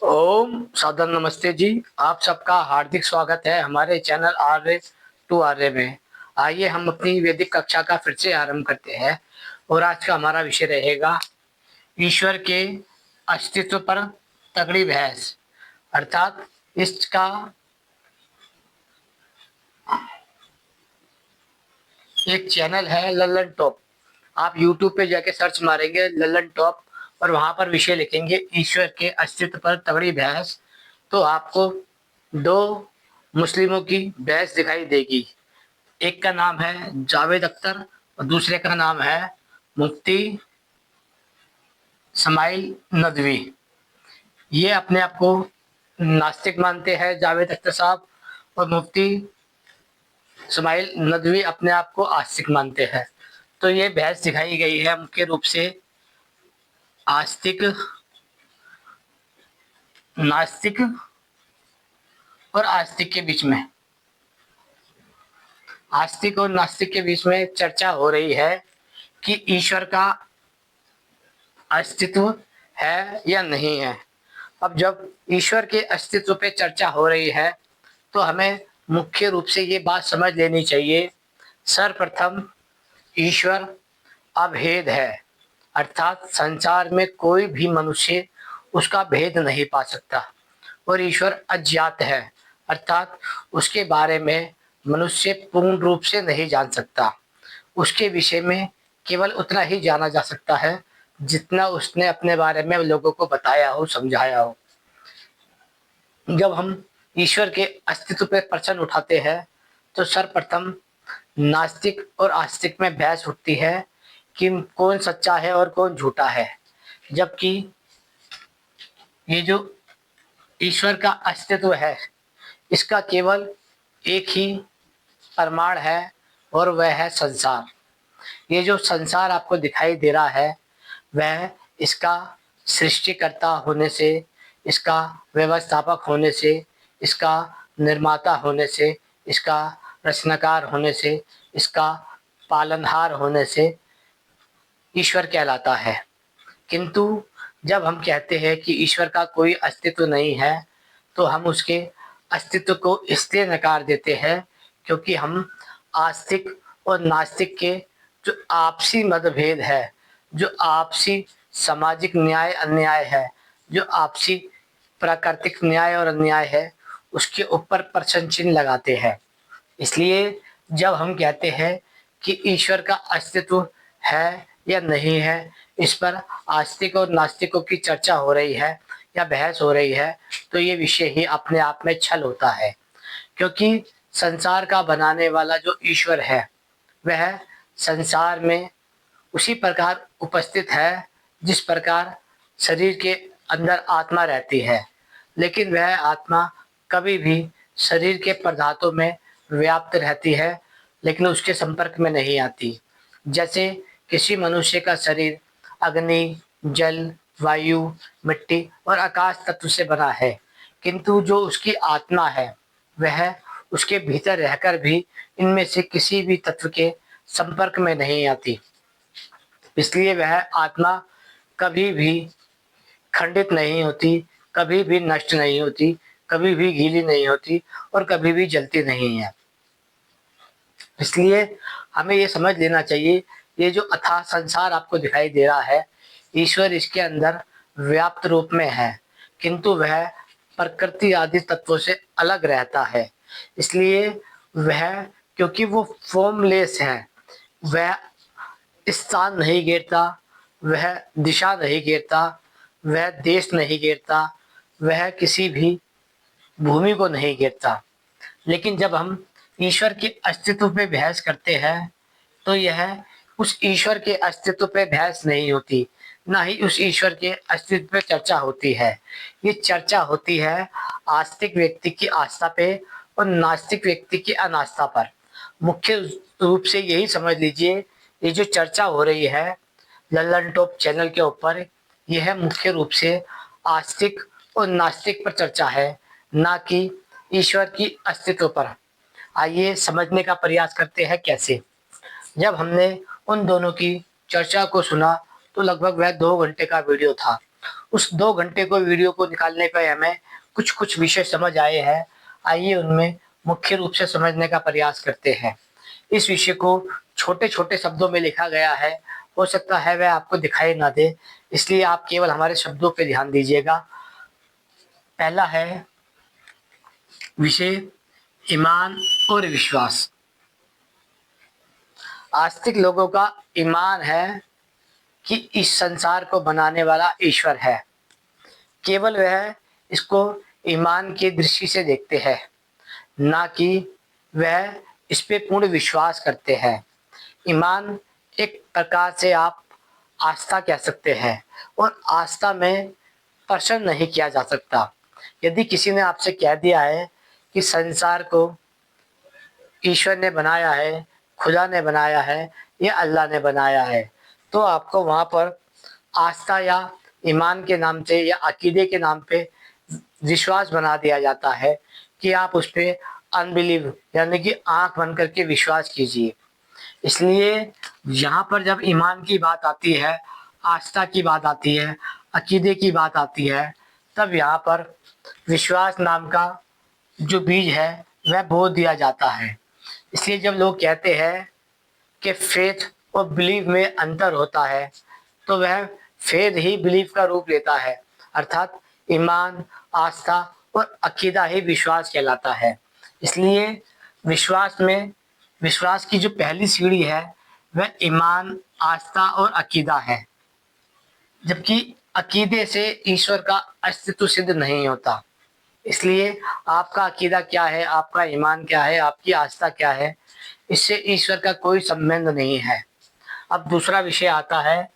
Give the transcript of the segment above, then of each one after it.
ओम सादर नमस्ते जी। आप सबका हार्दिक स्वागत है हमारे चैनल आर्य टू आर्य में। आइए हम अपनी वैदिक कक्षा का फिर से आरंभ करते हैं और आज का हमारा विषय रहेगा ईश्वर के अस्तित्व पर तगड़ी बहस। अर्थात इसका एक चैनल है लल्लन टॉप। आप यूट्यूब पे जाके सर्च मारेंगे लल्लन टॉप और वहां पर विषय लिखेंगे ईश्वर के अस्तित्व पर तगड़ी बहस, तो आपको दो मुस्लिमों की बहस दिखाई देगी। एक का नाम है जावेद अख्तर और दूसरे का नाम है मुफ्ती स्माइल नदवी। ये अपने आप को नास्तिक मानते हैं जावेद अख्तर साहब, और मुफ्ती स्माइल नदवी अपने आप को आस्तिक मानते हैं। तो ये बहस दिखाई गई है मुख्य रूप से आस्तिक, नास्तिक और आस्तिक के बीच में। आस्तिक और नास्तिक के बीच में चर्चा हो रही है कि ईश्वर का अस्तित्व है या नहीं है। अब जब ईश्वर के अस्तित्व पे चर्चा हो रही है तो हमें मुख्य रूप से ये बात समझ लेनी चाहिए। सर्वप्रथम ईश्वर अभेद है, अर्थात संसार में कोई भी मनुष्य उसका भेद नहीं पा सकता। और ईश्वर अज्ञात है, अर्थात उसके बारे में मनुष्य पूर्ण रूप से नहीं जान सकता। उसके विषय में केवल उतना ही जाना जा सकता है जितना उसने अपने बारे में लोगों को बताया हो, समझाया हो। जब हम ईश्वर के अस्तित्व पर प्रश्न उठाते हैं तो सर्वप्रथम नास्तिक और आस्तिक में बहस उठती है कि कौन सच्चा है और कौन झूठा है। जबकि ये जो ईश्वर का अस्तित्व है इसका केवल एक ही प्रमाण है और वह है संसार। ये जो संसार आपको दिखाई दे रहा है वह इसका सृष्टिकर्ता होने से, इसका व्यवस्थापक होने से, इसका निर्माता होने से, इसका रचनाकार होने से, इसका पालनहार होने से ईश्वर कहलाता है। किंतु जब हम कहते हैं कि ईश्वर का कोई अस्तित्व नहीं है तो हम उसके अस्तित्व को इसलिए नकार देते हैं क्योंकि हम आस्तिक और नास्तिक के जो आपसी मतभेद है, जो आपसी सामाजिक न्याय अन्याय है, जो आपसी प्राकृतिक न्याय और अन्याय है, उसके ऊपर प्रश्न चिन्ह लगाते हैं। इसलिए जब हम कहते हैं कि ईश्वर का अस्तित्व है या नहीं है, इस पर आस्तिक और नास्तिकों की चर्चा हो रही है या बहस हो रही है, तो ये विषय ही अपने आप में छल होता है। क्योंकि संसार का बनाने वाला जो ईश्वर है वह संसार में उसी प्रकार उपस्थित है जिस प्रकार शरीर के अंदर आत्मा रहती है, लेकिन वह आत्मा कभी भी शरीर के पदार्थों में व्याप्त रहती है लेकिन उसके संपर्क में नहीं आती। जैसे किसी मनुष्य का शरीर अग्नि, जल, वायु, मिट्टी और आकाश तत्व से बना है, किंतु जो उसकी आत्मा है वह उसके भीतर रहकर भी इनमें से किसी भी तत्व के संपर्क में नहीं आती। इसलिए वह आत्मा कभी भी खंडित नहीं होती, कभी भी नष्ट नहीं होती, कभी भी गीली नहीं होती और कभी भी जलती नहीं है। इसलिए हमें ये समझ लेना चाहिए, ये जो अथाह संसार आपको दिखाई दे रहा है, ईश्वर इसके अंदर व्याप्त रूप में है, किंतु वह प्रकृति आदि तत्वों से अलग रहता है। इसलिए वह, क्योंकि वो फॉर्मलेस है, वह स्थान नहीं घेरता, वह दिशा नहीं घेरता, वह देश नहीं घेरता, वह किसी भी भूमि को नहीं घेरता। लेकिन जब हम ईश्वर के अस्तित्व पे बहस करते हैं तो यह उस ईश्वर के अस्तित्व पे बहस नहीं होती, ना ही उस ईश्वर के अस्तित्व पे चर्चा होती है। ये चर्चा होती है आस्तिक व्यक्ति की आस्था पे और नास्तिक व्यक्ति की अनास्था पर। मुख्य रूप से यही समझ लीजिए, ये जो चर्चा हो रही है लल्लन टॉप चैनल के ऊपर, यह मुख्य रूप से आस्तिक और नास्तिक पर चर्चा है, ना कि ईश्वर की अस्तित्व पर। आइए समझने का प्रयास करते हैं कैसे। जब हमने उन दोनों की चर्चा को सुना तो लगभग वह 2 घंटे का वीडियो था। उस 2 घंटे को वीडियो को निकालने पे हमें कुछ-कुछ विषय समझ आए हैं। आइए उनमें मुख्य रूप से समझने का प्रयास करते हैं। इस विषय को छोटे-छोटे शब्दों में लिखा गया है, हो सकता है वह आपको दिखाई ना दे, इसलिए आप केवल हमारे शब्दों पे ध्यान दीजिएगा। पहला है विषय ईमान और विश्वास। आस्तिक लोगों का ईमान है कि इस संसार को बनाने वाला ईश्वर है। केवल वह इसको ईमान की दृष्टि से देखते हैं, ना कि वह इस पे पूर्ण विश्वास करते हैं। ईमान एक प्रकार से आप आस्था कह सकते हैं और आस्था में प्रश्न नहीं किया जा सकता। यदि किसी ने आपसे कह दिया है कि संसार को ईश्वर ने बनाया है, खुदा ने बनाया है या अल्लाह ने बनाया है, तो आपको वहाँ पर आस्था या ईमान के नाम से या अकीदे के नाम पे विश्वास बना दिया जाता है कि आप उस पे अनबिलीव यानी कि आँख बंद करके विश्वास कीजिए। इसलिए यहाँ पर जब ईमान की बात आती है, आस्था की बात आती है, अकीदे की बात आती है, तब यहाँ पर विश्वास नाम का जो बीज है वह बो दिया जाता है। इसलिए जब लोग कहते हैं कि फेथ और बिलीव में अंतर होता है, तो वह फेथ ही बिलीव का रूप लेता है, अर्थात ईमान, आस्था और अकीदा ही विश्वास कहलाता है। इसलिए विश्वास में विश्वास की जो पहली सीढ़ी है वह ईमान, आस्था और अकीदा है, जबकि अकीदे से ईश्वर का अस्तित्व सिद्ध नहीं होता। इसलिए आपका अकीदा क्या है, आपका ईमान क्या है, आपकी आस्था क्या है, इससे ईश्वर का कोई संबंध नहीं है। अब दूसरा विषय आता है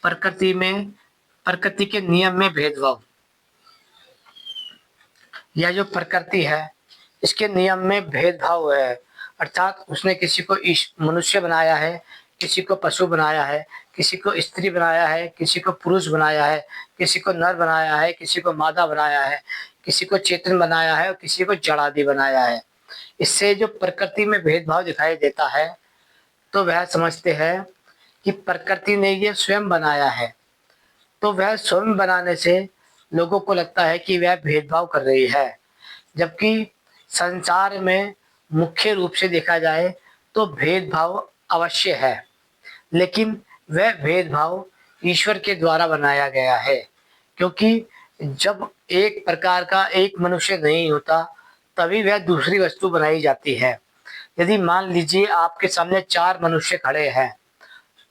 प्रकृति के नियम में भेदभाव। यह जो प्रकृति है इसके नियम में भेदभाव है, अर्थात उसने किसी को मनुष्य बनाया है, किसी को पशु बनाया है, किसी को स्त्री बनाया है, किसी को पुरुष बनाया है, किसी को नर बनाया है, किसी को मादा बनाया है, किसी को चेतन बनाया है और किसी को जड़ आदि बनाया है। इससे जो प्रकृति में भेदभाव दिखाई देता है, तो वह समझते हैं कि प्रकृति ने ये स्वयं बनाया है, तो वह स्वयं बनाने से लोगों को लगता है कि वह भेदभाव कर रही है। जबकि संसार में मुख्य रूप से देखा जाए तो भेदभाव अवश्य है, लेकिन वह भेदभाव ईश्वर के द्वारा बनाया गया है, क्योंकि जब एक प्रकार का एक मनुष्य नहीं होता तभी वह दूसरी वस्तु बनाई जाती है। यदि मान लीजिए आपके सामने 4 मनुष्य खड़े हैं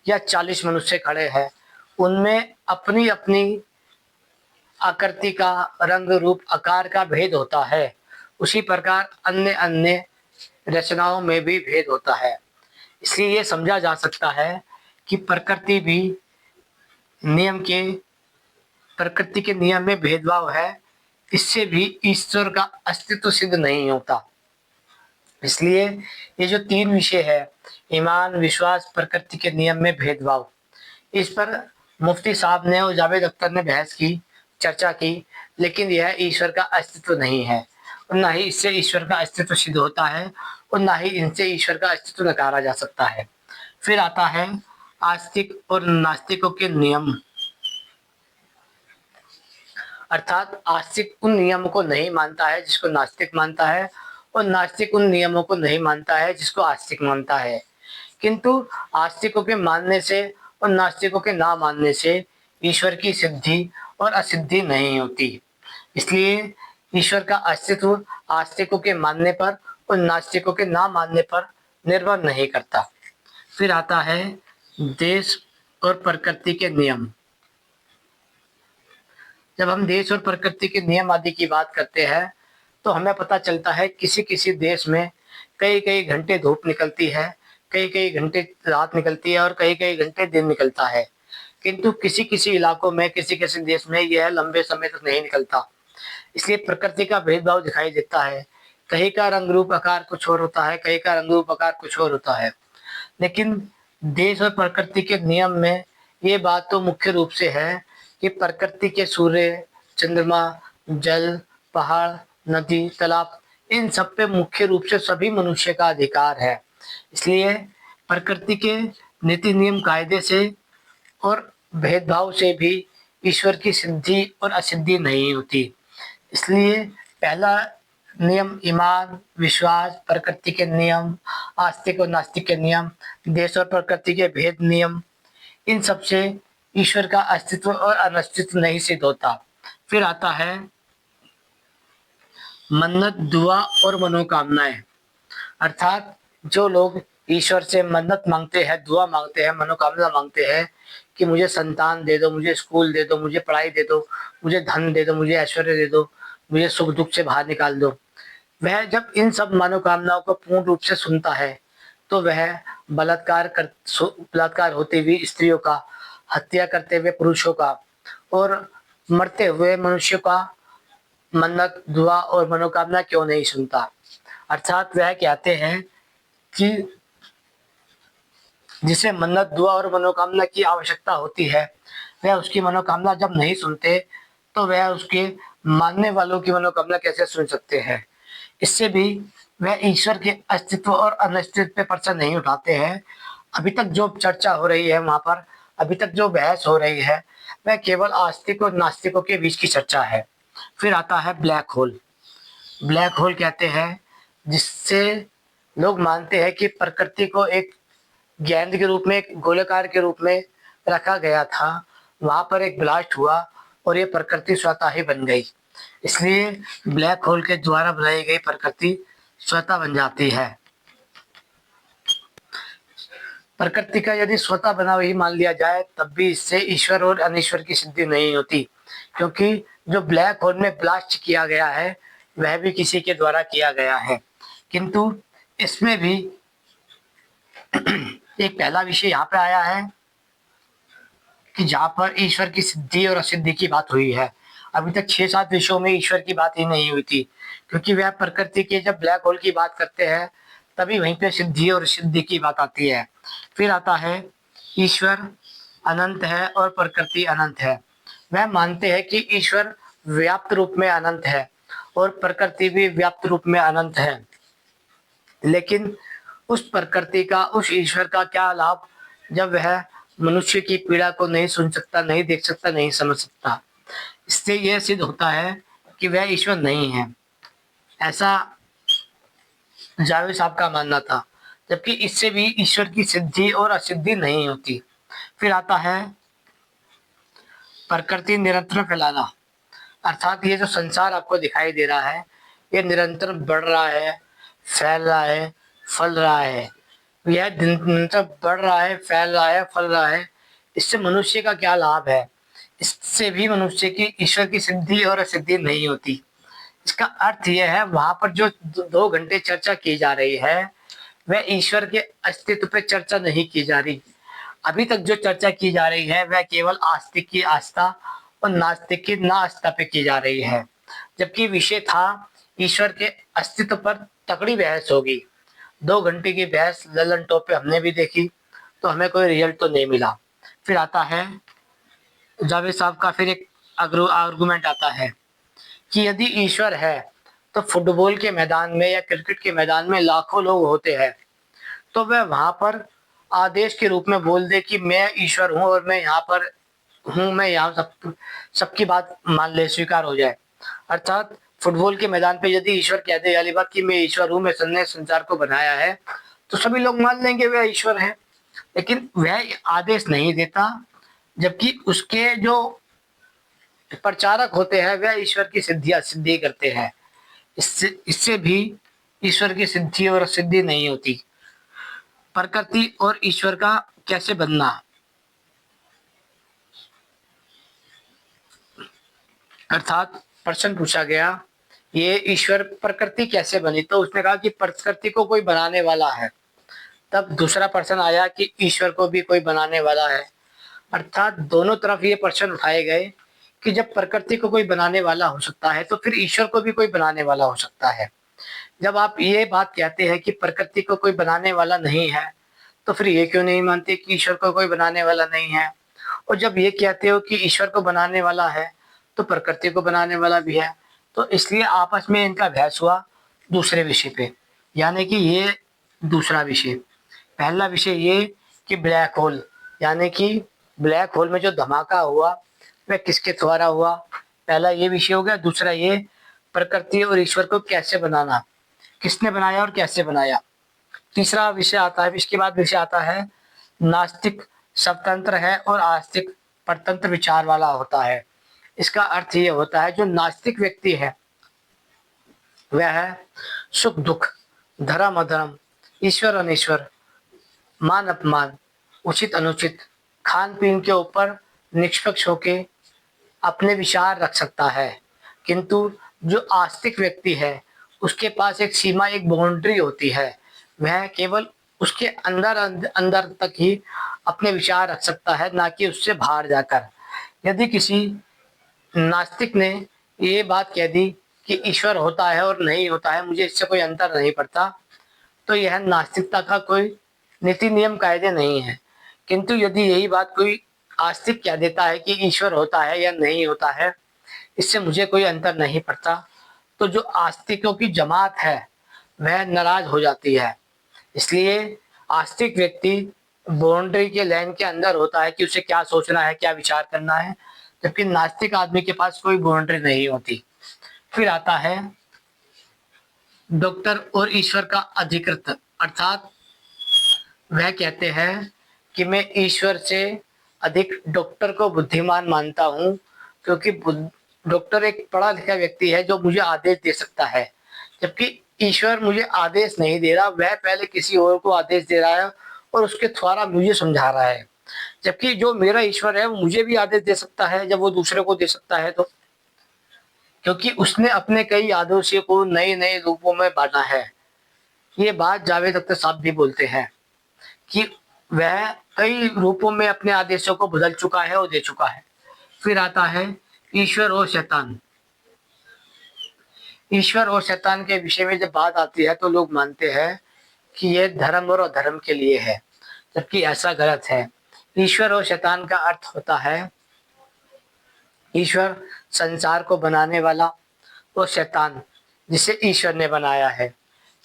या 40 मनुष्य खड़े हैं, उनमें अपनी अपनी आकृति का, रंग रूप आकार का भेद होता है, उसी प्रकार अन्य अन्य रचनाओं में भी भेद होता है। इसलिए ये समझा जा सकता है कि प्रकृति के नियम में भेदभाव है, इससे भी ईश्वर का अस्तित्व सिद्ध नहीं होता। इसलिए ये जो 3 विषय है, ईमान, विश्वास, प्रकृति के नियम में भेदभाव, इस पर मुफ्ती साहब ने और जावेद अख्तर ने बहस की, चर्चा की, लेकिन यह ईश्वर का अस्तित्व नहीं है और ना ही इससे ईश्वर का अस्तित्व सिद्ध होता है और ना ही इनसे ईश्वर का अस्तित्व नकारा जा सकता है। फिर आता है आस्तिक और नास्तिकों के नियम, अर्थात आस्तिक उन नियमों को नहीं मानता है जिसको नास्तिक मानता है और नास्तिक उन नियमों को नहीं मानता है जिसको आस्तिक मानता है। किंतु आस्तिकों के मानने से और नास्तिकों के ना मानने से ईश्वर की सिद्धि और असिद्धि नहीं होती। इसलिए ईश्वर का अस्तित्व आस्तिकों के मानने पर और नास्तिकों के ना मानने पर निर्भर नहीं करता। फिर आता है देश और प्रकृति के नियम। जब हम देश और प्रकृति के नियम आदि की बात करते हैं तो हमें पता चलता है किसी किसी देश में कई कई घंटे धूप निकलती है, कई कई घंटे रात निकलती है और कई कई घंटे दिन निकलता है, किंतु किसी किसी इलाकों में, किसी किसी देश में यह लंबे समय तक नहीं निकलता। इसलिए प्रकृति का भेदभाव दिखाई देता है। कहीं का रंग रूप आकार कुछ और होता है, कहीं का रंग रूप आकार कुछ और होता है। लेकिन देश और प्रकृति के नियम में ये बात तो मुख्य रूप से है कि प्रकृति के सूर्य, चंद्रमा, जल, पहाड़, नदी, तालाब, इन सब पे मुख्य रूप से सभी मनुष्य का अधिकार है। इसलिए प्रकृति के नीति नियम कायदे से और भेदभाव से भी ईश्वर की सिद्धि और असिद्धि नहीं होती। इसलिए पहला नियम ईमान, विश्वास, प्रकृति के नियम, आस्तिक और नास्तिक के नियम, देश और प्रकृति के भेद नियम, इन सब से ईश्वर का अस्तित्व और अनस्तित्व नहीं सिद्ध होता। फिर आता है मन्नत, दुआ और मनोकामनाएं। अर्थात जो लोग ईश्वर से मन्नत मांगते हैं, दुआ मांगते हैं, मनोकामना मांगते हैं कि मुझे संतान दे दो, मुझे स्कूल दे दो, मुझे पढ़ाई दे दो, मुझे धन दे दो, मुझे ऐश्वर्य दे दो, मुझे सुख दुख से बाहर निकाल दो, वह जब इन सब मनोकामनाओं को पूर्ण रूप से सुनता है तो वह बलात्कार होती हुई स्त्रियों का, हत्या करते हुए पुरुषों का और मरते हुए मनुष्यों का मन्नत, दुआ और मनोकामना क्यों नहीं सुनता। अर्थात वह कहते हैं कि जिसे मन्नत, दुआ और मनोकामना की आवश्यकता होती है, वह उसकी मनोकामना जब नहीं सुनते तो वह उसके मानने वालों की मनोकामना कैसे सुन सकते हैं। इससे भी वह ईश्वर के अस्तित्व और अनस्तित्व पे प्रश्न नहीं उठाते हैं। अभी तक जो चर्चा हो रही है वहां पर, अभी तक जो बहस हो रही है, वह केवल आस्तिक और नास्तिकों के बीच की चर्चा है। फिर आता है ब्लैक होल। ब्लैक होल कहते हैं जिससे लोग मानते हैं कि प्रकृति को एक गेंद के रूप में, एक गोलाकार के रूप में रखा गया था, वहां पर एक ब्लास्ट हुआ और ये प्रकृति स्वतः ही बन गई। इसलिए ब्लैक होल के द्वारा बनाई गई प्रकृति स्वतः बन जाती है। प्रकृति का यदि स्वतः बना ही मान लिया जाए तब भी इससे ईश्वर और अनिश्वर की सिद्धि नहीं होती, क्योंकि जो ब्लैक होल में ब्लास्ट किया गया है वह भी किसी के द्वारा किया गया है। किंतु इसमें भी एक पहला विषय यहाँ पे आया है कि जहाँ पर ईश्वर की सिद्धि और असिद्धि की बात हुई है। अभी तक 6-7 विषयों में ईश्वर की बात ही नहीं हुई थी, क्योंकि वह प्रकृति के जब ब्लैक होल की बात करते हैं तभी वहीं पे सिद्धि और सिद्धि की बात आती है। फिर आता है ईश्वर अनंत है और प्रकृति अनंत है। वह मानते हैं कि ईश्वर व्याप्त रूप में अनंत है और प्रकृति भी व्याप्त रूप में अनंत है, लेकिन उस प्रकृति का, उस ईश्वर का क्या लाभ जब वह मनुष्य की पीड़ा को नहीं सुन सकता, नहीं देख सकता, नहीं समझ सकता। इससे यह सिद्ध होता है कि वह ईश्वर नहीं है, ऐसा जावेद साहब का मानना था। जबकि इससे भी ईश्वर की सिद्धि और असिद्धि नहीं होती। फिर आता है प्रकृति निरंतर फैलाना। अर्थात ये जो संसार आपको दिखाई दे रहा है ये निरंतर बढ़ रहा है, फैल रहा है, फल रहा है। यह निरंतर बढ़ रहा है, फैल रहा है, फल रहा है। इससे मनुष्य का क्या लाभ है? इससे भी मनुष्य की ईश्वर की सिद्धि और असिद्धि नहीं होती। इसका अर्थ यह है वहां पर जो 2 घंटे चर्चा की जा रही है वह ईश्वर के अस्तित्व पे चर्चा नहीं की जा रही। अभी तक जो चर्चा की जा रही है वह केवल आस्तिक की आस्था और नास्तिक की ना आस्था पे की जा रही है। जबकि विषय था ईश्वर के अस्तित्व पर तगड़ी बहस होगी। 2 घंटे की बहस ललन टॉप पे हमने भी देखी तो हमें कोई रिजल्ट तो नहीं मिला। फिर आता है जावेद साहब का फिर एक आर्गुमेंट आता है कि यदि ईश्वर है तो फुटबॉल के मैदान में या क्रिकेट के मैदान में लाखों लोग होते हैं, तो वह वहां पर आदेश के रूप में बोल दे कि मैं ईश्वर हूं और मैं यहाँ पर हूं, मैं यहाँ सबकी बात मान ले, स्वीकार हो जाए। अर्थात फुटबॉल के मैदान पे यदि ईश्वर कह दे वाली बात कि मैं ईश्वर हूं, मैं ने संसार को बनाया है, तो सभी लोग मान लेंगे वह ईश्वर है। लेकिन वह आदेश नहीं देता, जबकि उसके जो प्रचारक होते हैं वह ईश्वर की सिद्धि असिद्धि करते हैं। इससे भी ईश्वर की सिद्धि और असिद्धि नहीं होती। प्रकृति और ईश्वर का कैसे बनना। अर्थात प्रश्न पूछा गया ये ईश्वर प्रकृति कैसे बनी, तो उसने कहा कि प्रकृति को कोई बनाने वाला है। तब दूसरा प्रश्न आया कि ईश्वर को भी कोई बनाने वाला है। अर्थात दोनों तरफ ये प्रश्न उठाए गए कि जब प्रकृति को कोई बनाने वाला हो सकता है तो फिर ईश्वर को भी कोई बनाने वाला हो सकता है। जब आप ये बात कहते हैं कि प्रकृति को कोई बनाने वाला नहीं है तो फिर ये क्यों नहीं मानते कि ईश्वर को कोई बनाने वाला नहीं है? और जब ये कहते हो कि ईश्वर को बनाने वाला है तो प्रकृति को बनाने वाला भी है। तो इसलिए आपस में इनका बहस हुआ दूसरे विषय पे, यानी कि ये दूसरा विषय। पहला विषय ये कि ब्लैक होल, यानी कि ब्लैक होल में जो धमाका हुआ वह किसके द्वारा हुआ। पहला ये विषय हो गया। दूसरा ये प्रकृति और ईश्वर को कैसे बनाना, किसने बनाया और कैसे बनाया। तीसरा विषय आता है, इसके बाद विषय आता है नास्तिक स्वतंत्र है और आस्तिक परतंत्र विचार वाला होता है। इसका अर्थ ये होता है जो नास्तिक व्यक्ति है वह है सुख दुख, धर्म अधर्म, ईश्वर अनिश्वर, मान अपमान, उचित अनुचित, खान पीन के ऊपर निष्पक्ष होके अपने विचार रख सकता है। किंतु जो आस्तिक व्यक्ति है उसके पास एक सीमा, एक बाउंड्री होती है। वह केवल उसके अंदर अंदर तक ही अपने विचार रख सकता है, ना कि उससे बाहर जाकर। यदि किसी नास्तिक ने ये बात कह दी कि ईश्वर होता है और नहीं होता है, मुझे इससे कोई अंतर नहीं पड़ता, तो यह नास्तिकता का कोई नीति नियम कायदे नहीं है। किंतु यदि यही बात कोई आस्तिक कह देता है कि ईश्वर होता है या नहीं होता है, इससे मुझे कोई अंतर नहीं पड़ता, तो जो आस्तिकों की जमात है वह नाराज हो जाती है। इसलिए आस्तिक व्यक्ति बाउंड्री के लाइन के अंदर होता है कि उसे क्या सोचना है, क्या विचार करना है, जबकि नास्तिक आदमी के पास कोई बाउंड्री नहीं होती। फिर आता है डॉक्टर और ईश्वर का अधिकृत, अर्थात वह कहते हैं कि मैं ईश्वर से अधिक डॉक्टर को बुद्धिमान मानता हूँ, क्योंकि डॉक्टर एक पढ़ा लिखा व्यक्ति है जो मुझे आदेश दे सकता है, जबकि ईश्वर मुझे आदेश नहीं दे रहा, वह पहले किसी और को आदेश दे रहा है और उसके द्वारा मुझे समझा रहा है। जबकि जो मेरा ईश्वर है वो मुझे भी आदेश दे सकता है जब वो दूसरे को दे सकता है, तो क्योंकि उसने अपने कई आदेशों को नए नए रूपों में बांटा है। ये बात जावेद अख्तर साहब भी बोलते हैं कि वह कई रूपों में अपने आदेशों को बदल चुका है और दे चुका है। फिर आता है ईश्वर और शैतान। ईश्वर और शैतान के विषय में जब बात आती है तो लोग मानते हैं कि यह धर्म और अधर्म के लिए है, जबकि ऐसा गलत है। ईश्वर और शैतान का अर्थ होता है ईश्वर संसार को बनाने वाला और शैतान जिसे ईश्वर ने बनाया है।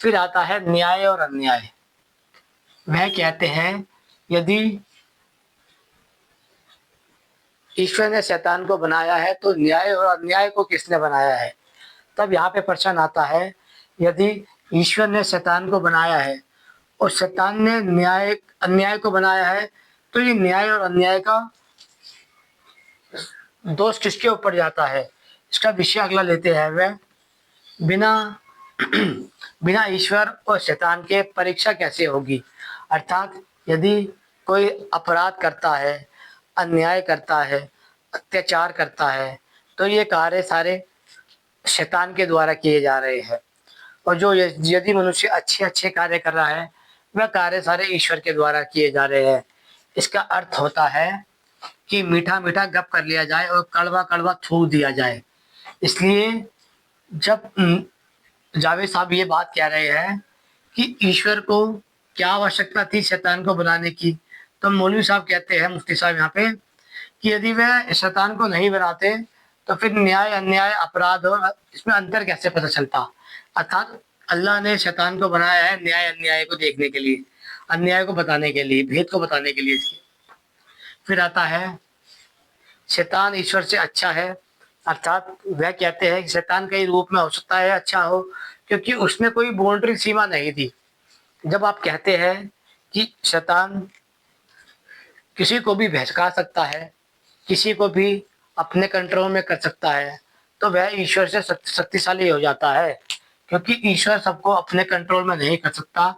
फिर आता है न्याय और अन्याय। वह कहते हैं यदि ईश्वर ने शैतान को बनाया है तो न्याय और अन्याय को किसने बनाया है। तब यहाँ पे प्रश्न आता है, यदि ईश्वर ने शैतान को बनाया है और शैतान ने न्याय अन्याय को बनाया है, तो ये न्याय और अन्याय का दोष किसके ऊपर जाता है। इसका विषय अगला लेते हैं। वह बिना बिना ईश्वर और शैतान के परीक्षा कैसे होगी। अर्थात यदि कोई अपराध करता है, अन्याय करता है, अत्याचार करता है, तो ये कार्य सारे शैतान के द्वारा किए जा रहे हैं। और जो यदि मनुष्य अच्छे अच्छे कार्य कर रहा है, वह कार्य सारे ईश्वर के द्वारा किए जा रहे हैं। इसका अर्थ होता है कि मीठा मीठा गप कर लिया जाए और कड़वा कड़वा थूक दिया जाए। इसलिए जब जावेद साहब ये बात कह रहे हैं कि ईश्वर को क्या आवश्यकता थी शैतान को बनाने की, तो मौलवी साहब कहते हैं, मुफ्ती साहब यहाँ पे, कि यदि वह शैतान को नहीं बनाते तो फिर न्याय अन्याय अपराध और इसमें अंतर कैसे पता चलता। अर्थात अल्लाह ने शैतान को बनाया है न्याय अन्याय को देखने के लिए, अन्याय को बताने के लिए, भेद को बताने के लिए इसके। फिर आता है शैतान ईश्वर से अच्छा है। अर्थात वह कहते हैं कि शैतान कई रूप में हो सकता है अच्छा हो, क्योंकि उसने कोई बाउंड्री सीमा नहीं दी। जब आप कहते हैं कि शैतान किसी को भी बहका सकता है, किसी को भी अपने कंट्रोल में कर सकता है, तो वह ईश्वर से शक्तिशाली हो जाता है, क्योंकि ईश्वर सबको अपने कंट्रोल में नहीं कर सकता।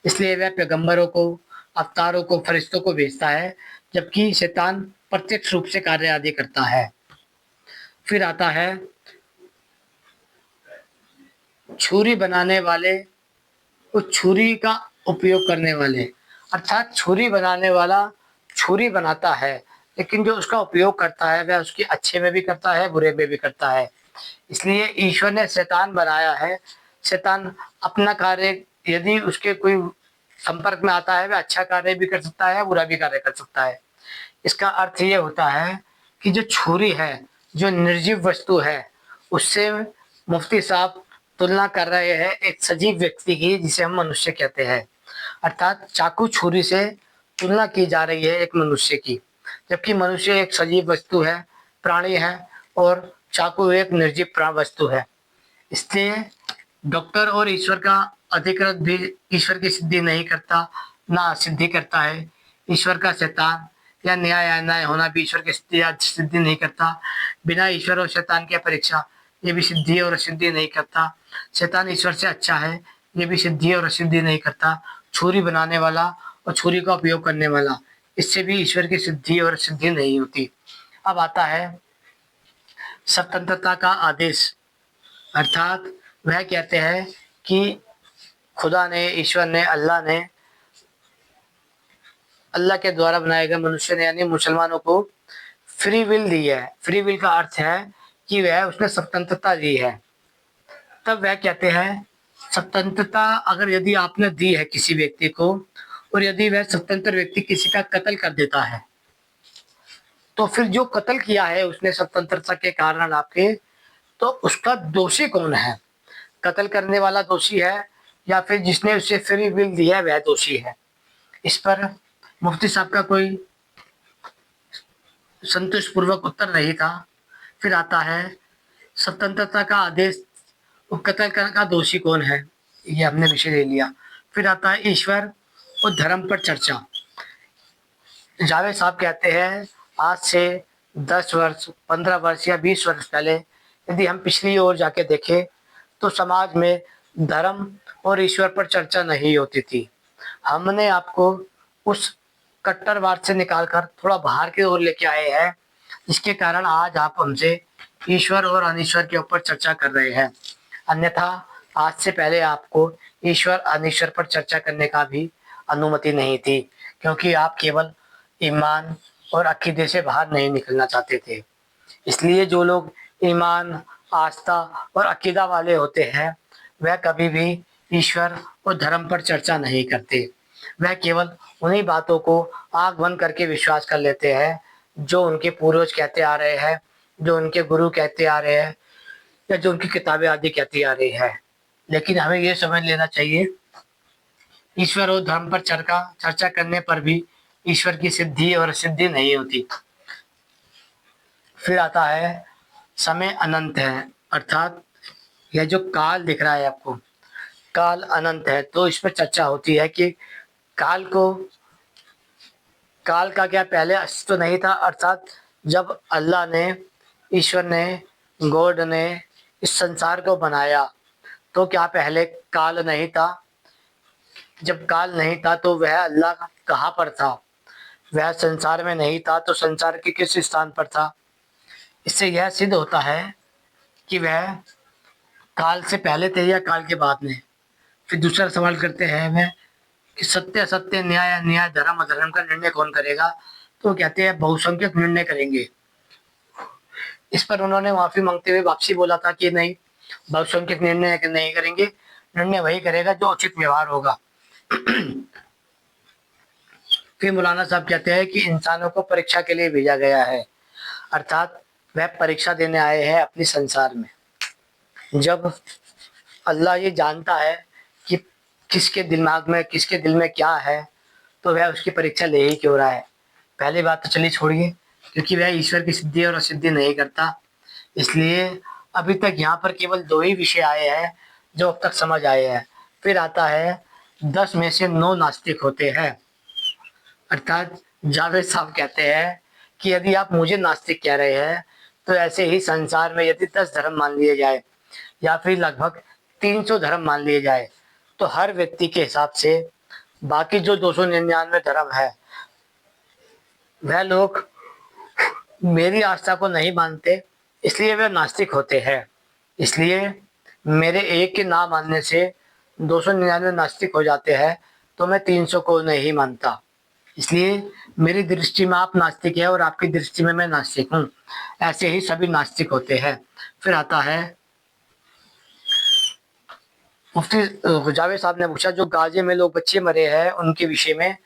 इसलिए वह पैगंबरों को, अवतारों को, फरिश्तों को भेजता है, जबकि शैतान प्रत्यक्ष रूप से कार्य आदि करता है। फिर आता है छुरी बनाने वाले और छुरी का उपयोग करने वाले। अर्थात छुरी बनाने वाला छुरी बनाता है, लेकिन जो उसका उपयोग करता है वह उसकी अच्छे में भी करता है, बुरे में भी करता है। इसलिए ईश्वर ने शैतान बनाया है। शैतान अपना कार्य यदि उसके कोई संपर्क में आता है, वह अच्छा कार्य भी कर सकता है, बुरा भी कार्य कर सकता है। इसका अर्थ ये होता है कि जो छुरी है, जो निर्जीव वस्तु है, उससे मुफ्ती साहब तुलना कर रहे हैं एक सजीव व्यक्ति की, जिसे हम मनुष्य कहते हैं। अर्थात चाकू छुरी से तुलना की जा रही है एक मनुष्य की, जबकि मनुष्य एक सजीव वस्तु है प्राणी है और चाकू एक निर्जीव प्राण वस्तु है। इसलिए डॉक्टर और ईश्वर का अधिकृत भी ईश्वर की सिद्धि नहीं करता, ना सिद्धि करता है। ईश्वर का शैतान या न्याय या अन्याय होना भी ईश्वर की सिद्धि या सिद्धि नहीं करता। बिना ईश्वर और शैतान की परीक्षा ये भी सिद्धि और असिद्धि नहीं करता। शैतान ईश्वर से अच्छा है, ये भी सिद्धि और असिद्धि नहीं करता। छुरी बनाने वाला और छुरी का उपयोग करने वाला, इससे भी ईश्वर की सिद्धि और सिद्धि नहीं होती। अब आता है स्वतंत्रता का आदेश, अर्थात वह कहते हैं कि खुदा ने, ईश्वर ने, अल्लाह के द्वारा बनाए गए मनुष्य ने यानी मुसलमानों को फ्री विल दी है। फ्री विल का अर्थ है कि वह उसने स्वतंत्रता दी है। तब वह कहते हैं स्वतंत्रता अगर यदि आपने दी है किसी व्यक्ति को, और यदि वह स्वतंत्र व्यक्ति किसी का कत्ल कर देता है, तो फिर जो कत्ल किया है उसने स्वतंत्रता के कारण आपके, तो उसका दोषी कौन है? कत्ल करने वाला दोषी है या फिर जिसने उसे फ्री विल दिया है वह दोषी है? इस पर मुफ्ती साहब का कोई संतोष पूर्वक उत्तर नहीं था। फिर आता है स्वतंत्रता का आदेश, कत्ल करने का दोषी कौन है, ये हमने विषय ले लिया। फिर आता है ईश्वर और धर्म पर चर्चा। जावेद साहब कहते हैं आज से 10 वर्ष, 15 वर्ष या 20 वर्ष पहले यदि हम पिछली ओर जाके देखें तो समाज में धर्म और ईश्वर पर चर्चा नहीं होती थी। हमने आपको उस कट्टरवाद से निकालकर थोड़ा बाहर की ओर लेके आए हैं, जिसके कारण आज आप हमसे ईश्वर और अनीश्वर के ऊपर चर्चा कर रहे हैं। अन्यथा आज से पहले आपको ईश्वर अनीश्वर पर चर्चा करने का भी अनुमति नहीं थी, क्योंकि आप केवल ईमान और अकीदे से बाहर नहीं निकलना चाहते थे। इसलिए जो लोग ईमान, आस्था और अकीदा वाले होते हैं वह कभी भी ईश्वर और धर्म पर चर्चा नहीं करते। वह केवल उन्हीं बातों को आंख बंद करके विश्वास कर लेते हैं जो उनके पूर्वज कहते आ रहे हैं, जो उनके गुरु कहते आ रहे हैं, या जो उनकी किताबें आदि कहती आ रही है। लेकिन हमें यह समझ लेना चाहिए ईश्वर और धर्म पर चर्चा करने पर भी ईश्वर की सिद्धि और असिद्धि नहीं होती। फिर आता है समय अनंत है, अर्थात यह जो काल दिख रहा है आपको, काल अनंत है। तो इस पर चर्चा होती है कि काल का क्या पहले अस्तित्व नहीं था? अर्थात जब अल्लाह ने, ईश्वर ने, गॉड ने इस संसार को बनाया तो क्या पहले काल नहीं था? जब काल नहीं था तो वह अल्लाह कहाँ पर था? वह संसार में नहीं था तो संसार के किस स्थान पर था? इससे यह सिद्ध होता है कि वह काल से पहले थे या काल के बाद में। फिर दूसरा सवाल करते हैं वह कि सत्य असत्य, न्याय अन्याय, धर्म अधर्म का निर्णय कौन करेगा? तो कहते हैं बहुसंख्यक निर्णय करेंगे। इस पर उन्होंने माफी मांगते हुए वापसी बोला था कि नहीं, बहुसंख्यक निर्णय नहीं करेंगे, निर्णय वही करेगा जो उचित व्यवहार होगा। फिर मौलाना साहब कहते हैं कि इंसानों को परीक्षा के लिए भेजा गया है, अर्थात वह परीक्षा देने आए हैं अपने संसार में। जब अल्लाह ये जानता है कि किसके दिमाग में, किसके दिल में क्या है, तो वह उसकी परीक्षा ले ही क्यों रहा है? पहली बात तो चलिए छोड़िए, क्योंकि वह ईश्वर की सिद्धि और असिद्धि नहीं करता। इसलिए अभी तक यहाँ पर केवल 2 ही विषय आए हैं जो अब तक समझ आए हैं। फिर आता है 10 में से 9 नास्तिक होते हैं, अर्थात जावेद साहब कहते हैं कि यदि आप मुझे नास्तिक कह रहे हैं तो ऐसे ही संसार में यदि 10 धर्म मान लिए जाए या फिर लगभग 300 धर्म मान लिए जाए तो हर व्यक्ति के हिसाब से बाकी जो 299 धर्म है वह लोग मेरी आस्था को नहीं मानते, इसलिए वे नास्तिक होते हैं। इसलिए मेरे एक के ना मानने से 299 नास्तिक हो जाते हैं, तो मैं 300 को नहीं मानता। इसलिए मेरी दृष्टि में आप नास्तिक है और आपकी दृष्टि में मैं नास्तिक हूँ। ऐसे ही सभी नास्तिक होते हैं। फिर आता है मुफ्ती जावेद साहब ने पूछा जो गाजे में लोग बच्चे मरे हैं उनके विषय में,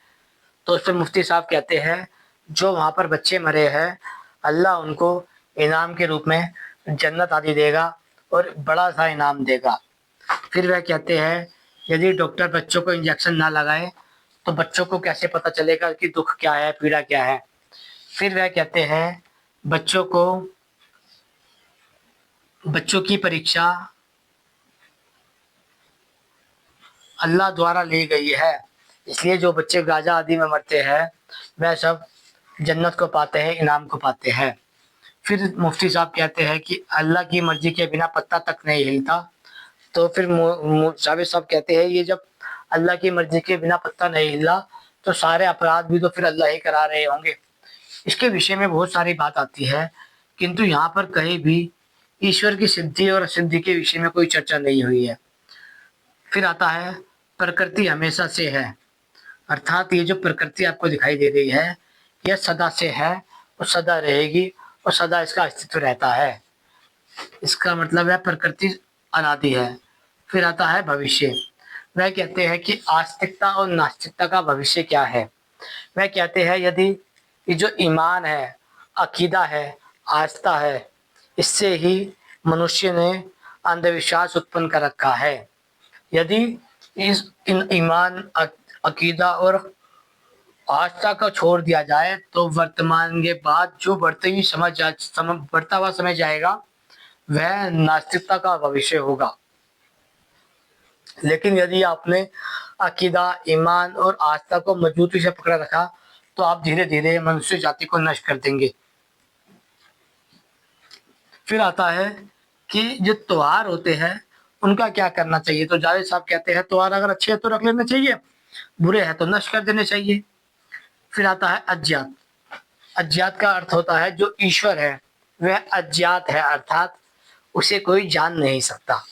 तो उस पर मुफ्ती साहब कहते हैं जो वहाँ पर बच्चे मरे हैं अल्लाह उनको इनाम के रूप में जन्नत आदि देगा और बड़ा सा इनाम देगा। फिर वह कहते हैं यदि डॉक्टर बच्चों को इंजेक्शन ना लगाए तो बच्चों को कैसे पता चलेगा कि दुख क्या है, पीड़ा क्या है? फिर वह कहते हैं बच्चों की परीक्षा अल्लाह द्वारा ली गई है, इसलिए जो बच्चे गाजा आदि में मरते हैं वह सब जन्नत को पाते हैं, इनाम को पाते हैं। फिर मुफ्ती साहब कहते हैं कि अल्लाह की मर्जी के बिना पत्ता तक नहीं हिलता। तो फिर जावेद साहब कहते हैं ये जब अल्लाह की मर्जी के बिना पत्ता नहीं हिला तो सारे अपराध भी तो फिर अल्लाह ही करा रहे होंगे। इसके विषय में बहुत सारी बात आती है, किंतु यहाँ पर कहीं भी ईश्वर की सिद्धि और असिद्धि के विषय में कोई चर्चा नहीं हुई है। फिर आता है प्रकृति हमेशा से है, अर्थात ये जो प्रकृति आपको दिखाई दे रही है यह सदा से है और सदा रहेगी और सदा इसका अस्तित्व रहता है। इसका मतलब है प्रकृति अनादि है। फिर आता है भविष्य। वह कहते हैं कि आस्तिकता और नास्तिकता का भविष्य क्या है। वह कहते हैं यदि ये जो ईमान है, अकीदा है, आस्था है, इससे ही मनुष्य ने अंधविश्वास उत्पन्न कर रखा है। यदि इन ईमान, अकीदा और आस्था को छोड़ दिया जाए तो वर्तमान के बाद जो बढ़ता हुआ समय जाएगा वह नास्तिकता का भविष्य होगा। लेकिन यदि आपने अकीदा, ईमान और आस्था को मजबूती से पकड़ रखा तो आप धीरे धीरे मनुष्य जाति को नष्ट कर देंगे। फिर आता है कि जो त्योहार होते हैं उनका क्या करना चाहिए। तो जावेद साहब कहते हैं त्योहार अगर अच्छे हैं तो रख लेने चाहिए, बुरे हैं तो नष्ट कर देने चाहिए। फिर आता है अज्ञात। अज्ञात का अर्थ होता है जो ईश्वर है वह अज्ञात है, अर्थात उसे कोई जान नहीं सकता।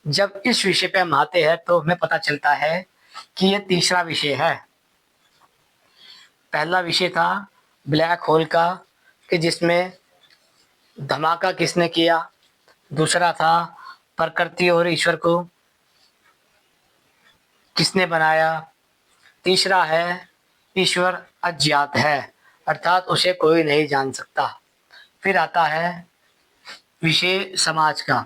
जब इस विषय पे हम आते हैं तो हमें पता चलता है कि यह तीसरा विषय है। पहला विषय था ब्लैक होल का, कि जिसमें धमाका किसने किया। दूसरा था प्रकृति और ईश्वर को किसने बनाया। तीसरा है ईश्वर अज्ञात है, अर्थात उसे कोई नहीं जान सकता। फिर आता है विषय समाज का।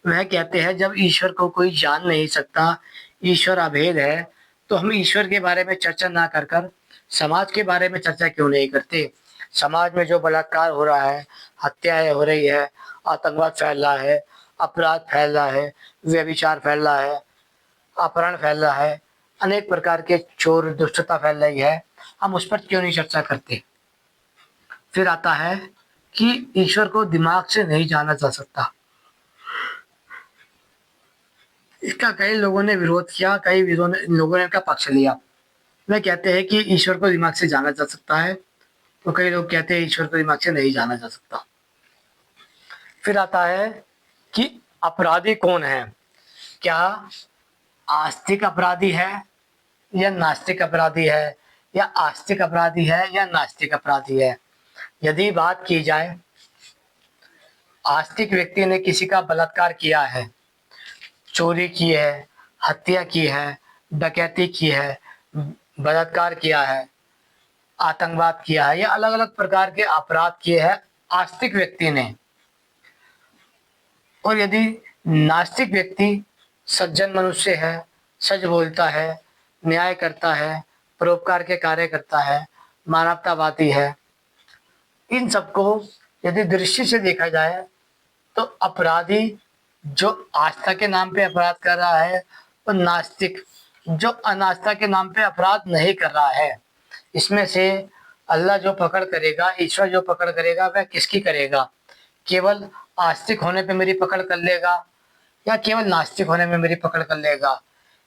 वह कहते हैं जब ईश्वर को कोई जान नहीं सकता, ईश्वर अभेद है, तो हम ईश्वर के बारे में चर्चा ना कर कर समाज के बारे में चर्चा क्यों नहीं करते। समाज में जो बलात्कार हो रहा है, हत्याएं हो रही है, आतंकवाद फैल रहा है, अपराध फैल रहा है, व्यभिचार फैल रहा है, अपहरण फैल रहा है, अनेक प्रकार के चोर दुष्टता फैल रही है, हम उस पर क्यों नहीं चर्चा करते। फिर आता है कि ईश्वर को दिमाग से नहीं जाना जा सकता। इसका कई लोगों ने विरोध किया, कई लोगों ने इसका पक्ष लिया। वे कहते हैं कि ईश्वर को दिमाग से जाना जा सकता है, तो कई लोग कहते हैं ईश्वर को दिमाग से नहीं जाना जा सकता। फिर आता है कि अपराधी कौन है, क्या आस्तिक अपराधी है या नास्तिक अपराधी है, या आस्तिक अपराधी है या नास्तिक अपराधी है। यदि बात की जाए आस्तिक व्यक्ति ने किसी का बलात्कार किया है, चोरी की है, हत्या की है, डकैती की है, बलात्कार किया है, आतंकवाद किया है या अलग अलग प्रकार के अपराध किए हैं आस्तिक व्यक्ति ने। और यदि नास्तिक व्यक्ति सज्जन मनुष्य है, सच बोलता है, न्याय करता है, परोपकार के कार्य करता है, मानवतावादी है, इन सबको यदि दृष्टि से देखा जाए तो अपराधी जो आस्था के नाम पे अपराध कर रहा है और नास्तिक जो अनास्था के नाम पे अपराध नहीं कर रहा है, इसमें से अल्लाह जो पकड़ करेगा, ईश्वर जो पकड़ करेगा वह किसकी करेगा। केवल आस्तिक होने पे मेरी पकड़ कर लेगा या केवल नास्तिक होने में मेरी पकड़ कर लेगा,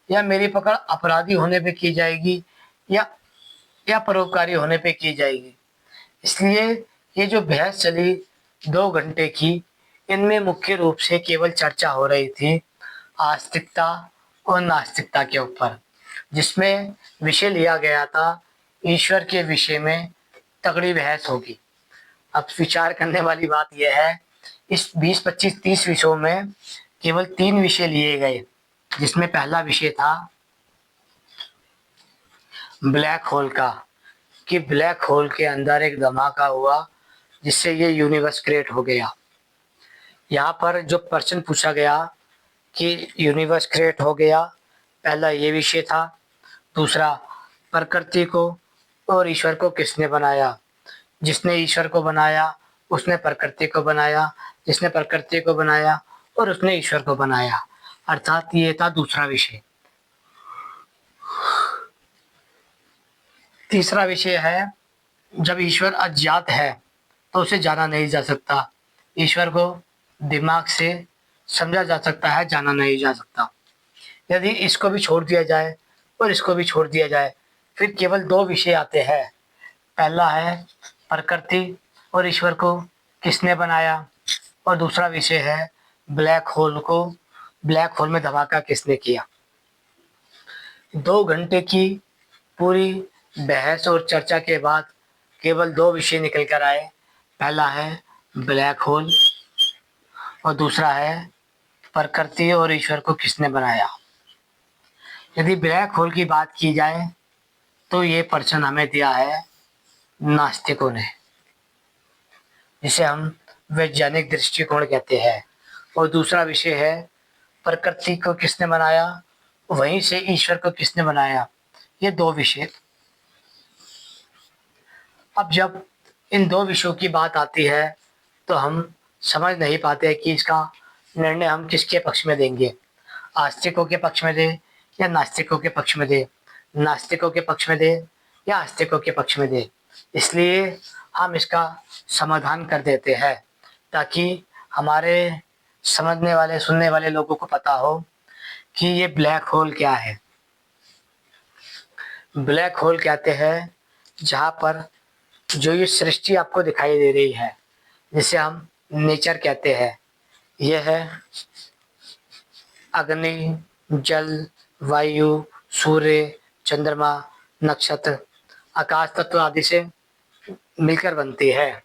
या मेरी पकड़ अपराधी होने पे की जाएगी या परोपकारी होने पे की जाएगी। इसलिए ये जो बहस चली 2 घंटे की, इनमें मुख्य रूप से केवल चर्चा हो रही थी आस्तिकता और नास्तिकता के ऊपर, जिसमें विषय लिया गया था ईश्वर के विषय में तगड़ी बहस होगी। अब विचार करने वाली बात यह है, इस 20, 25, 30 विषयों में केवल 3 विषय लिए गए, जिसमें पहला विषय था ब्लैक होल का, कि ब्लैक होल के अंदर एक धमाका हुआ जिससे ये यूनिवर्स क्रिएट हो गया। यहाँ पर जो प्रश्न पूछा गया कि यूनिवर्स क्रिएट हो गया, पहला ये विषय था। दूसरा, प्रकृति को और ईश्वर को किसने बनाया। जिसने ईश्वर को बनाया उसने प्रकृति को बनाया, जिसने प्रकृति को बनाया और उसने ईश्वर को बनाया। अर्थात ये था दूसरा विषय। तीसरा विषय है, जब ईश्वर अज्ञात है तो उसे जाना नहीं जा सकता। ईश्वर को दिमाग से समझा जा सकता है, जाना नहीं जा सकता। यदि इसको भी छोड़ दिया जाए और इसको भी छोड़ दिया जाए, फिर केवल दो विषय आते हैं। पहला है प्रकृति और ईश्वर को किसने बनाया, और दूसरा विषय है ब्लैक होल को, ब्लैक होल में धमाका किसने किया। 2 घंटे की पूरी बहस और चर्चा के बाद केवल दो विषय निकल कर आए। पहला है ब्लैक होल और दूसरा है प्रकृति और ईश्वर को किसने बनाया। यदि ब्लैक होल की बात की जाए तो ये प्रश्न हमें दिया है नास्तिकों ने, जिसे हम वैज्ञानिक दृष्टिकोण कहते हैं। और दूसरा विषय है प्रकृति को किसने बनाया, वहीं से ईश्वर को किसने बनाया। ये दो विषय। अब जब इन दो विषयों की बात आती है तो हम समझ नहीं पाते कि इसका निर्णय हम किसके पक्ष में देंगे, आस्तिकों के पक्ष में दें या नास्तिकों के पक्ष में दें, नास्तिकों के पक्ष में दें या आस्तिकों के पक्ष में दें। इसलिए हम इसका समाधान कर देते हैं ताकि हमारे समझने वाले सुनने वाले लोगों को पता हो कि ये ब्लैक होल क्या है। ब्लैक होल कहते हैं जहाँ पर जो ये सृष्टि आपको दिखाई दे रही है, जिसे हम नेचर कहते हैं, यह है अग्नि, जल, वायु, सूर्य, चंद्रमा, नक्षत्र, आकाश तत्व आदि से मिलकर बनती है।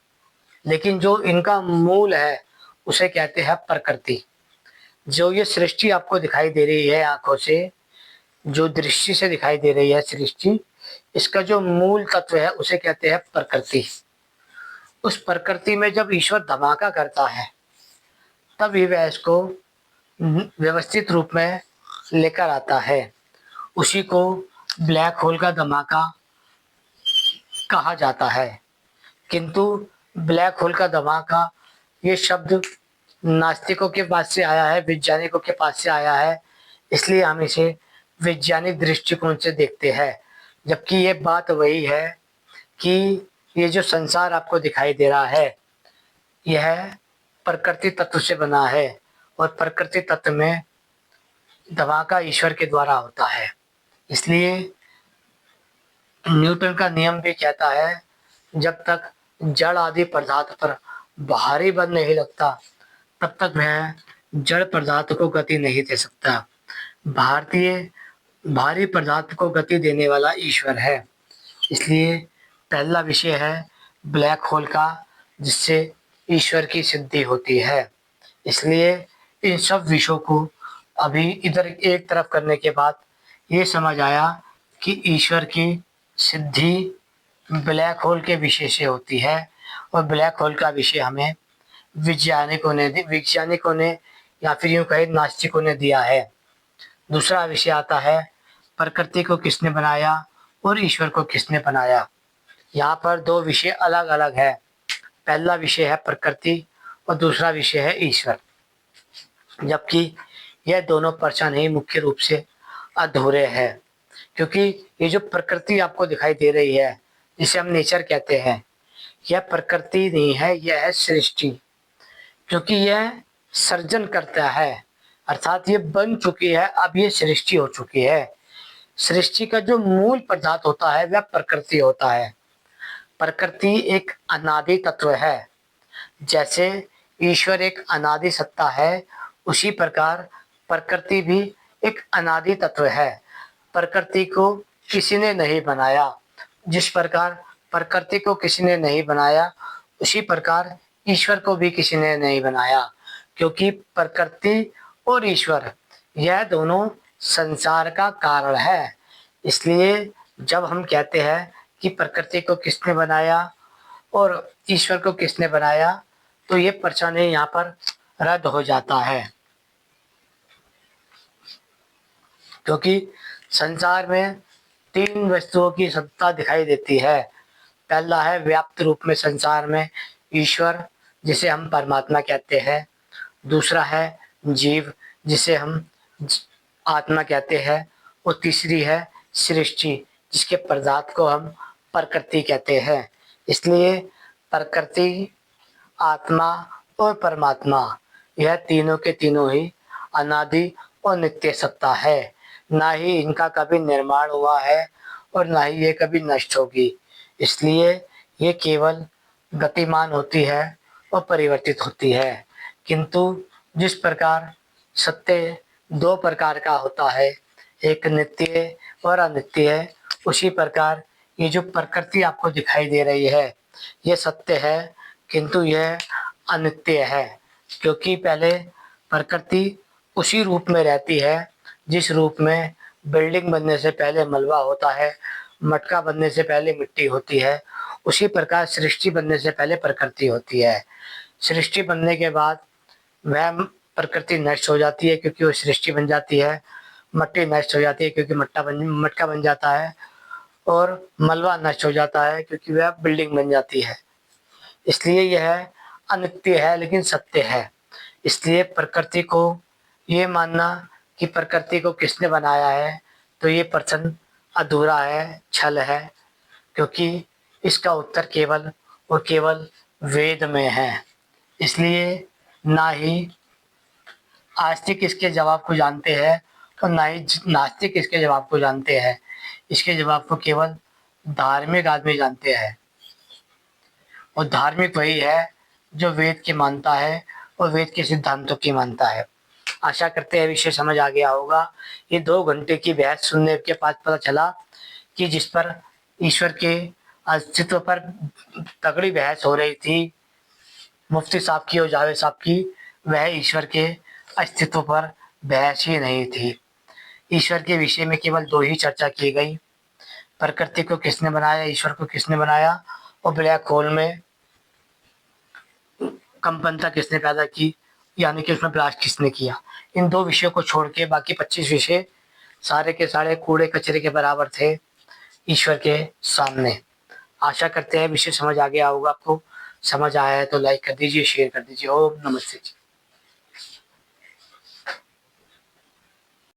लेकिन जो इनका मूल है उसे कहते हैं प्रकृति। जो ये सृष्टि आपको दिखाई दे रही है आंखों से, जो दृष्टि से दिखाई दे रही है सृष्टि, इसका जो मूल तत्व है उसे कहते हैं प्रकृति। उस प्रकृति में जब ईश्वर धमाका करता है तब वह इसको व्यवस्थित रूप में लेकर आता है। उसी को ब्लैक होल का धमाका कहा जाता है। किंतु ब्लैक होल का धमाका ये शब्द नास्तिकों के पास से आया है, वैज्ञानिकों के पास से आया है, इसलिए हम इसे वैज्ञानिक दृष्टिकोण से देखते हैं। जबकि ये बात वही है कि ये जो संसार आपको दिखाई दे रहा है यह प्रकृति तत्व से बना है और प्रकृति तत्व में धमाका ईश्वर के द्वारा होता है। इसलिए न्यूटन का नियम भी कहता है जब तक जड़ आदि पदार्थ पर भारी बल नहीं लगता तब तक वह जड़ पदार्थ को गति नहीं दे सकता। भारी पदार्थ को गति देने वाला ईश्वर है। इसलिए पहला विषय है ब्लैक होल का, जिससे ईश्वर की सिद्धि होती है। इसलिए इन सब विषयों को अभी इधर एक तरफ करने के बाद ये समझ आया कि ईश्वर की सिद्धि ब्लैक होल के विषय से होती है और ब्लैक होल का विषय हमें वैज्ञानिकों ने या फिर यूँ कहे नास्तिकों ने दिया है। दूसरा विषय आता है प्रकृति को किसने बनाया और ईश्वर को किसने बनाया। यहाँ पर दो विषय अलग अलग है। पहला विषय है प्रकृति और दूसरा विषय है ईश्वर, जबकि यह दोनों प्रश्न ही मुख्य रूप से अधूरे हैं। क्योंकि ये जो प्रकृति आपको दिखाई दे रही है, जिसे हम नेचर कहते हैं, यह प्रकृति नहीं है, यह है सृष्टि। क्योंकि यह सर्जन करता है, अर्थात ये बन चुकी है, अब ये सृष्टि हो चुकी है। सृष्टि का जो मूल पदार्थ होता है वह प्रकृति होता है। प्रकृति एक अनादि तत्व है। जैसे ईश्वर एक अनादि सत्ता है, उसी प्रकार प्रकृति भी एक अनादि तत्व है। प्रकृति को किसी ने नहीं बनाया। जिस प्रकार प्रकृति को किसी ने नहीं बनाया, उसी प्रकार ईश्वर को भी किसी ने नहीं बनाया। क्योंकि प्रकृति और ईश्वर यह दोनों संसार का कारण है। इसलिए जब हम कहते हैं कि प्रकृति को किसने बनाया और ईश्वर को किसने बनाया, तो ये प्रश्न यहाँ पर रद्द हो जाता है। क्योंकि संसार में 3 वस्तुओं की सत्ता दिखाई देती है। पहला है व्याप्त रूप में संसार में ईश्वर, जिसे हम परमात्मा कहते हैं, दूसरा है जीव जिसे हम आत्मा कहते हैं, और तीसरी है सृष्टि जिसके पदार्थ को हम प्रकृति कहते हैं। इसलिए प्रकृति, आत्मा और परमात्मा, यह तीनों के तीनों ही अनादि और नित्य सत्ता है। ना ही इनका कभी निर्माण हुआ है और ना ही ये कभी नष्ट होगी। इसलिए ये केवल गतिमान होती है और परिवर्तित होती है। किंतु जिस प्रकार सत्य दो प्रकार का होता है, एक नित्य और अनित्य है, उसी प्रकार ये जो प्रकृति आपको दिखाई दे रही है ये सत्य है, किंतु यह अनित्य है। क्योंकि पहले प्रकृति उसी रूप में रहती है जिस रूप में बिल्डिंग बनने से पहले मलबा होता है, मटका बनने से पहले मिट्टी होती है, उसी प्रकार सृष्टि बनने से पहले प्रकृति होती है। सृष्टि बनने के बाद वह प्रकृति नष्ट हो जाती है क्योंकि वो सृष्टि बन जाती है, मिट्टी नष्ट हो जाती है क्योंकि मटका बन जाता है, और मलबा नष्ट हो जाता है क्योंकि वह बिल्डिंग बन जाती है। इसलिए यह अनित्य है लेकिन सत्य है। इसलिए प्रकृति को ये मानना कि प्रकृति को किसने बनाया है, तो ये प्रश्न अधूरा है, छल है, क्योंकि इसका उत्तर केवल और केवल वेद में है। इसलिए ना ही आस्तिक इसके जवाब को जानते हैं और ना ही नास्तिक इसके जवाब को जानते हैं। इसके जवाब को केवल धार्मिक आदमी जानते हैं, और धार्मिक वही है जो वेद के मानता है और वेद के सिद्धांतों की मानता है। आशा करते हैं विषय समझ आ गया होगा। ये 2 घंटे की बहस सुनने के बाद पता चला कि जिस पर ईश्वर के अस्तित्व पर तगड़ी बहस हो रही थी मुफ्ती साहब की और जावेद साहब की, वह ईश्वर के अस्तित्व पर बहस ही नहीं थी। ईश्वर के विषय में केवल 2 ही चर्चा की गई, प्रकृति को किसने बनाया, ईश्वर को किसने बनाया, और ब्लैक होल में कंपनता किसने पैदा की, यानी कि उसमें ब्लास्ट किसने किया। इन 2 विषयों को छोड़ के बाकी 25 विषय सारे के सारे कूड़े कचरे के बराबर थे ईश्वर के सामने। आशा करते हैं विषय समझ आ गया होगा आपको। समझ आया है तो लाइक कर दीजिए, शेयर कर दीजिए। ओम नमस्ते जी।